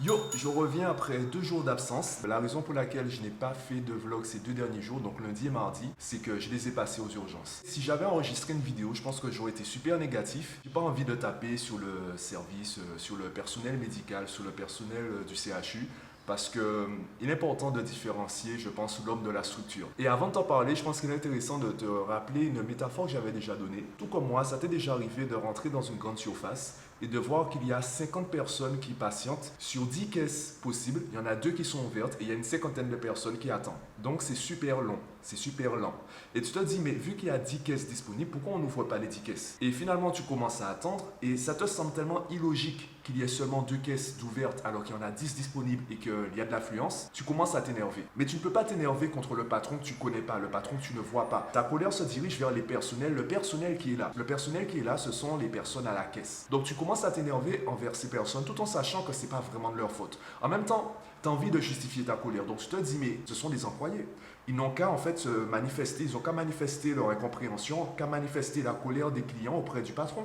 Yo, je reviens après 2 jours d'absence. La raison pour laquelle je n'ai pas fait de vlog ces 2 derniers jours, donc lundi et mardi, c'est que je les ai passés aux urgences. Si j'avais enregistré une vidéo, je pense que j'aurais été super négatif. J'ai pas envie de taper sur le service, sur le personnel médical, sur le personnel du CHU. Parce que il est important de différencier, je pense, l'homme de la structure. Et avant de t'en parler, je pense qu'il est intéressant de te rappeler une métaphore que j'avais déjà donnée. Tout comme moi, ça t'est déjà arrivé de rentrer dans une grande surface et de voir qu'il y a 50 personnes qui patientent. Sur 10 caisses possibles, il y en a 2 qui sont ouvertes et il y a une cinquantaine de personnes qui attendent. Donc c'est super long, c'est super lent. Et tu te dis, mais vu qu'il y a 10 caisses disponibles, pourquoi on n'ouvre pas les 10 caisses? Et finalement, tu commences à attendre et ça te semble tellement illogique qu'il y ait seulement 2 caisses d'ouvertes alors qu'il y en a 10 disponibles et qu'il y a de l'affluence, tu commences à t'énerver. Mais tu ne peux pas t'énerver contre le patron que tu ne connais pas, le patron que tu ne vois pas. Ta colère se dirige vers les personnels, le personnel qui est là. Le personnel qui est là, ce sont les personnes à la caisse. Donc tu commences à t'énerver envers ces personnes tout en sachant que ce n'est pas vraiment de leur faute. En même temps, tu as envie de justifier ta colère. Donc tu te dis, mais ce sont des employés. Ils n'ont qu'à en fait se manifester, ils n'ont qu'à manifester leur incompréhension, qu'à manifester la colère des clients auprès du patron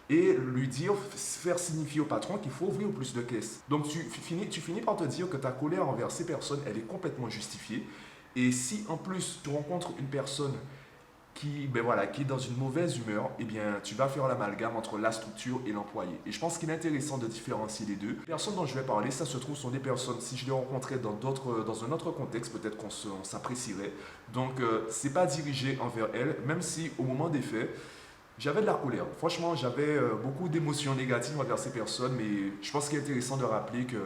et lui dire, faire signifier au patron qu'il faut ouvrir plus de caisses. Donc tu finis par te dire que ta colère envers ces personnes, elle est complètement justifiée. Et si en plus tu rencontres une personne qui, qui est dans une mauvaise humeur, eh bien, tu vas faire l'amalgame entre la structure et l'employé. Et je pense qu'il est intéressant de différencier les deux. Les personnes dont je vais parler, ça se trouve, sont des personnes, si je les rencontrais dans un autre contexte, peut-être qu'on s'apprécierait. Donc, c'est pas dirigé envers elles, même si au moment des faits, j'avais de la colère. Franchement, j'avais beaucoup d'émotions négatives envers ces personnes, mais je pense qu'il est intéressant de rappeler que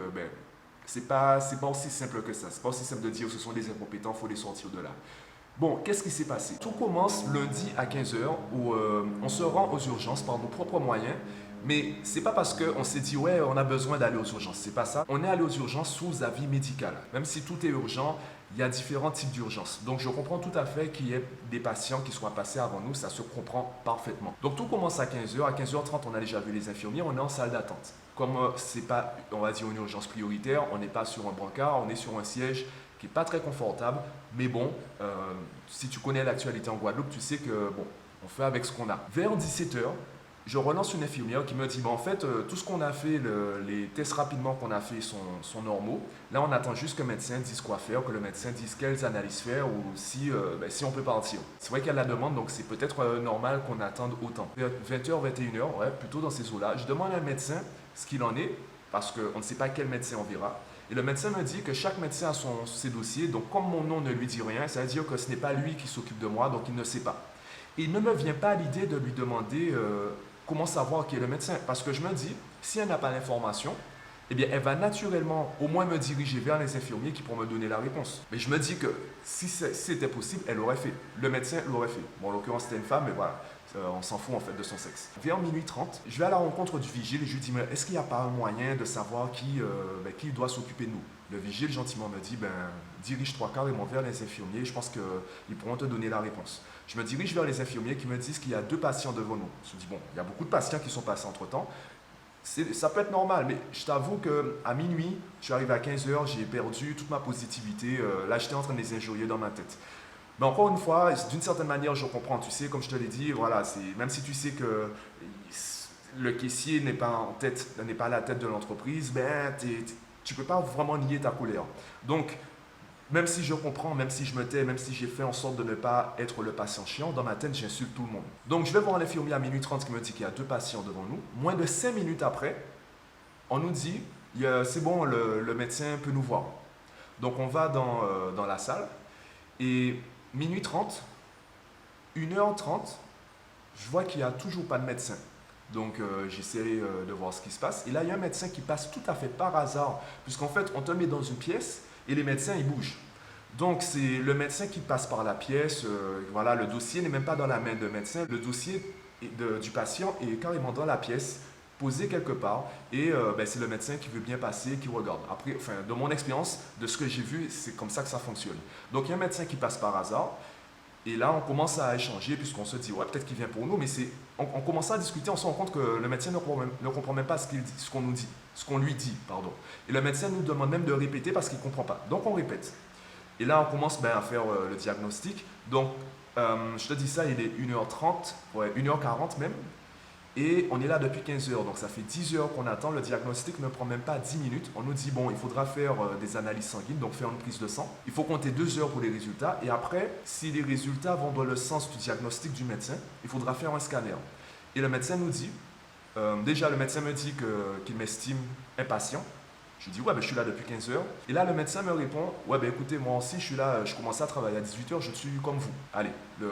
c'est pas aussi simple que ça. C'est pas aussi simple de dire que ce sont des incompétents, il faut les sortir de là. Bon, qu'est-ce qui s'est passé? Tout commence lundi à 15 h où on se rend aux urgences par nos propres moyens. Mais c'est pas parce qu'on s'est dit ouais on a besoin d'aller aux urgences, c'est pas ça. On est allé aux urgences sous avis médical. Même si tout est urgent, il y a différents types d'urgences. Donc je comprends tout à fait qu'il y ait des patients qui soient passés avant nous, ça se comprend parfaitement. Donc tout commence à 15 h, à 15 h 30 on a déjà vu les infirmiers, on est en salle d'attente. Comme c'est pas, on va dire, une urgence prioritaire, on n'est pas sur un brancard, on est sur un siège qui n'est pas très confortable, mais bon, si tu connais l'actualité en Guadeloupe, tu sais que bon, on fait avec ce qu'on a. Vers 17 h, je relance une infirmière qui me dit en fait, tout ce qu'on a fait, les tests rapidement qu'on a fait sont normaux. Là, on attend juste que le médecin dise quoi faire, que le médecin dise quelles analyses faire ou si on peut partir. C'est vrai qu'il y a la demande, donc c'est peut-être normal qu'on attende autant. 20 h, 21 h, ouais, plutôt dans ces eaux-là. Je demande à un médecin ce qu'il en est, parce qu'on ne sait pas quel médecin on verra. Et le médecin me dit que chaque médecin a ses dossiers, donc comme mon nom ne lui dit rien, ça veut dire que ce n'est pas lui qui s'occupe de moi, donc il ne sait pas. Et il ne me vient pas l'idée de lui demander comment savoir qui est le médecin, parce que je me dis, si elle n'a pas l'information, eh bien, elle va naturellement au moins me diriger vers les infirmiers qui pourront me donner la réponse. Mais je me dis que si c'était possible, elle l'aurait fait. Le médecin l'aurait fait. Bon, en l'occurrence, c'était une femme, mais voilà. On s'en fout en fait de son sexe. Vers minuit 30, je vais à la rencontre du vigile et je lui dis, mais est-ce qu'il n'y a pas un moyen de savoir qui doit s'occuper de nous? Le vigile gentiment me dit, dirige-toi carrément vers les infirmiers, je pense qu'ils pourront te donner la réponse. Je me dirige vers les infirmiers qui me disent qu'il y a 2 patients devant nous. Je me dis, bon, il y a beaucoup de patients qui sont passés entre-temps. Ça peut être normal, mais je t'avoue qu'à minuit, je suis arrivé à 15 h, j'ai perdu toute ma positivité. Là, j'étais en train de les injurier dans ma tête. Mais encore une fois, d'une certaine manière, je comprends. Tu sais, comme je te l'ai dit, voilà, même si tu sais que le caissier n'est pas à la tête de l'entreprise, tu ne peux pas vraiment nier ta colère. Donc, même si je comprends, même si je me tais, même si j'ai fait en sorte de ne pas être le patient chiant, dans ma tête, j'insulte tout le monde. Donc, je vais voir l'infirmier à minuit 30 qui me dit qu'il y a 2 patients devant nous. Moins de 5 minutes après, on nous dit, c'est bon, le médecin peut nous voir. Donc, on va dans la salle et minuit 30, 1 h 30, je vois qu'il n'y a toujours pas de médecin. Donc j'essaie de voir ce qui se passe. Et là, il y a un médecin qui passe tout à fait par hasard, puisqu'en fait, on te met dans une pièce et les médecins, ils bougent. Donc c'est le médecin qui passe par la pièce. Voilà, le dossier n'est même pas dans la main de médecin. Le dossier du patient est carrément dans la pièce, posé quelque part, et c'est le médecin qui veut bien passer, qui regarde. Après, de mon expérience, de ce que j'ai vu, c'est comme ça que ça fonctionne. Donc il y a un médecin qui passe par hasard, et là on commence à échanger, puisqu'on se dit, ouais, peut-être qu'il vient pour nous, mais on commence à discuter, on se rend compte que le médecin ne comprend même pas ce qu'on lui dit, pardon. Et le médecin nous demande même de répéter parce qu'il ne comprend pas. Donc on répète. Et là on commence à faire le diagnostic. Donc je te dis ça, il est 1 h 30, ouais, 1 h 40 même. Et on est là depuis 15 heures, donc ça fait 10 heures qu'on attend. Le diagnostic ne prend même pas 10 minutes. On nous dit, bon, il faudra faire des analyses sanguines, donc faire une prise de sang. Il faut compter 2 heures pour les résultats. Et après, si les résultats vont dans le sens du diagnostic du médecin, il faudra faire un scanner. Et le médecin nous dit, déjà le médecin me dit qu'il m'estime impatient. Je lui dis, ouais, ben, je suis là depuis 15 heures. Et là, le médecin me répond, ouais, ben écoutez, moi aussi, je suis là, je commence à travailler à 18 heures, je suis comme vous. Allez,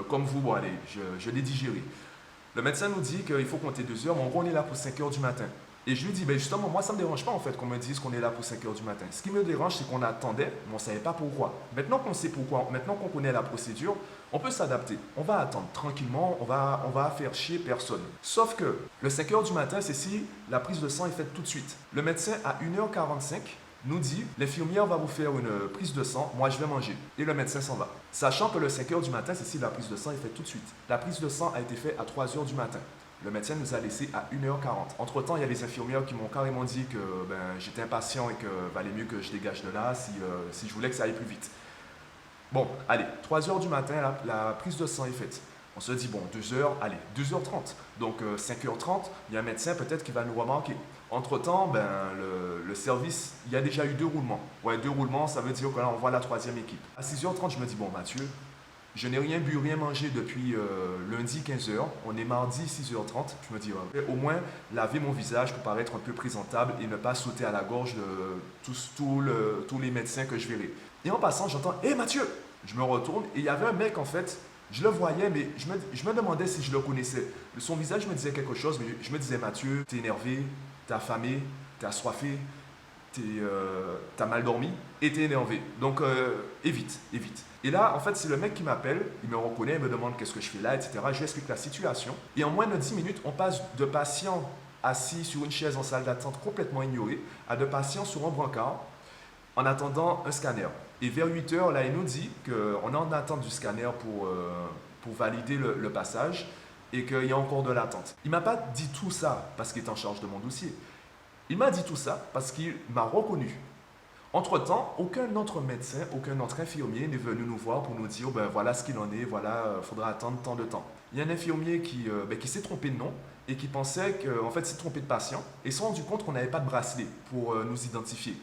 comme vous, bon, allez, je l'ai digéré. Le médecin nous dit qu'il faut compter 2 heures, mais en gros, on est là pour 5 heures du matin. Et je lui dis, ben justement, moi, ça ne me dérange pas en fait qu'on me dise qu'on est là pour 5 heures du matin. Ce qui me dérange, c'est qu'on attendait, mais on ne savait pas pourquoi. Maintenant qu'on sait pourquoi, maintenant qu'on connaît la procédure, on peut s'adapter. On va attendre tranquillement, on va faire chier personne. Sauf que le 5 heures du matin, c'est si la prise de sang est faite tout de suite. Le médecin, à 1h45, nous dit, l'infirmière va vous faire une prise de sang, moi je vais manger. Et le médecin s'en va. Sachant que le 5 heures du matin, c'est si la prise de sang est faite tout de suite. La prise de sang a été faite à 3 heures du matin. Le médecin nous a laissé à 1h40. Entre-temps, il y a les infirmières qui m'ont carrément dit que j'étais impatient et que valait mieux que je dégage de là si je voulais que ça aille plus vite. Bon, allez, 3 heures du matin, la prise de sang est faite. On se dit, bon, 2 heures, allez, 2h30. Donc 5h30, il y a un médecin peut-être qui va nous remarquer. Entre-temps, le service, il y a déjà eu 2 roulements. Ouais, 2 roulements, ça veut dire que là, on voit la 3e équipe. À 6h30, je me dis, bon, Mathieu, je n'ai rien bu, rien mangé depuis lundi 15h. On est mardi 6h30. Je me dis, au moins laver mon visage pour paraître un peu présentable et ne pas sauter à la gorge de tous les médecins que je verrai. Et en passant, j'entends, hé Mathieu! Je me retourne et il y avait un mec en fait. Je le voyais, mais je me demandais si je le connaissais. Son visage me disait quelque chose, mais je me disais, Mathieu, t'es énervé, t'es affamé, t'es assoiffé, t'as mal dormi et t'es énervé. Donc, évite. Et là, en fait, c'est le mec qui m'appelle, il me reconnaît, il me demande qu'est-ce que je fais là, etc. Je lui explique la situation. Et en moins de 10 minutes, on passe de patients assis sur une chaise en salle d'attente complètement ignorés à de patients sur un brancard en attendant un scanner. Et vers 8 heures, là, il nous dit qu'on est en attente du scanner pour valider le passage et qu'il y a encore de l'attente. Il ne m'a pas dit tout ça parce qu'il est en charge de mon dossier. Il m'a dit tout ça parce qu'il m'a reconnu. Entre-temps, aucun autre médecin, aucun autre infirmier n'est venu nous voir pour nous dire voilà ce qu'il en est, voilà, il faudra attendre tant de temps. Il y a un infirmier qui s'est trompé de nom et qui pensait qu'en fait s'est trompé de patient et s'est rendu compte qu'on n'avait pas de bracelet pour nous identifier.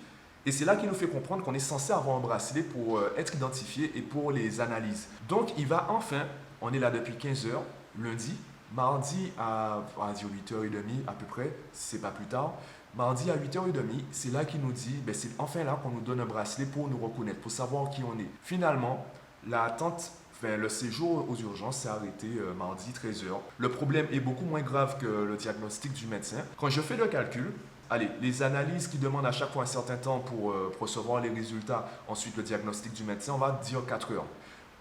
Et c'est là qu'il nous fait comprendre qu'on est censé avoir un bracelet pour être identifié et pour les analyses. Donc il va enfin, on est là depuis 15 heures, lundi, mardi à 8h30 à peu près, si c'est pas plus tard. Mardi à 8h30, c'est là qu'il nous dit, c'est enfin là qu'on nous donne un bracelet pour nous reconnaître, pour savoir qui on est. Finalement, le séjour aux urgences s'est arrêté mardi 13h. Le problème est beaucoup moins grave que le diagnostic du médecin. Quand je fais le calcul, allez, les analyses qui demandent à chaque fois un certain temps pour recevoir les résultats, ensuite le diagnostic du médecin, on va dire 4 heures.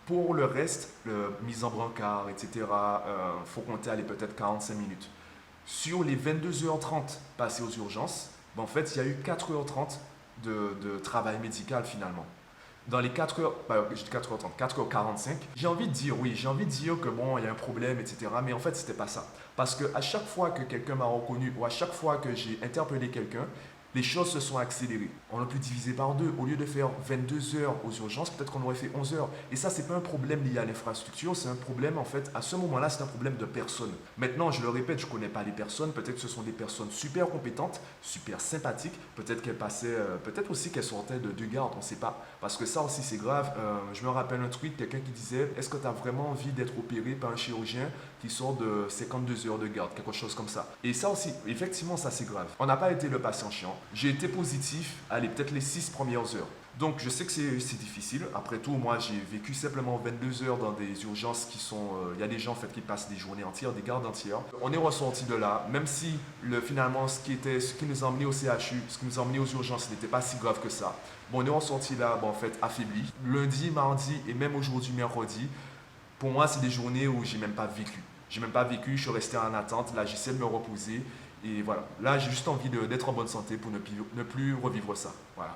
Pour le reste, mise en brancard, etc., faut compter peut-être 45 minutes. Sur les 22h30 passées aux urgences, en fait, il y a eu 4h30 de travail médical finalement. Dans les 4h, 4h30, 4h45, j'ai envie de dire que bon, il y a un problème, etc. Mais en fait, c'était pas ça. Parce qu'à chaque fois que quelqu'un m'a reconnu ou à chaque fois que j'ai interpellé quelqu'un, les choses se sont accélérées. On a pu diviser par 2. Au lieu de faire 22 heures aux urgences, peut-être qu'on aurait fait 11 heures. Et ça, c'est pas un problème lié à l'infrastructure, c'est un problème, en fait, à ce moment-là, c'est un problème de personne. Maintenant, je le répète, je connais pas les personnes. Peut-être que ce sont des personnes super compétentes, super sympathiques. Peut-être qu'elles passaient, peut-être aussi qu'elles sortaient de garde, on sait pas. Parce que ça aussi, c'est grave. Je me rappelle un tweet, quelqu'un qui disait, est-ce que tu as vraiment envie d'être opéré par un chirurgien qui sort de 52 heures de garde, quelque chose comme ça. Et ça aussi, effectivement, ça c'est grave. On n'a pas été le patient chiant. J'ai été positif, allez, peut-être les 6 premières heures. Donc je sais que c'est difficile. Après tout, moi j'ai vécu simplement 22 heures dans des urgences qui sont... Il y a des gens en fait qui passent des journées entières, des gardes entières. On est ressorti de là, même si finalement ce qui nous a emmenés au CHU, ce qui nous a emmenés aux urgences n'était pas si grave que ça. Bon, on est ressorti là, en fait, affaibli. Lundi, mardi et même aujourd'hui, mercredi, pour moi c'est des journées où j'ai même pas vécu. J'ai même pas vécu, je suis resté en attente. Là, j'essaie de me reposer. Et voilà. Là, j'ai juste envie d'être en bonne santé pour ne plus revivre ça. Voilà.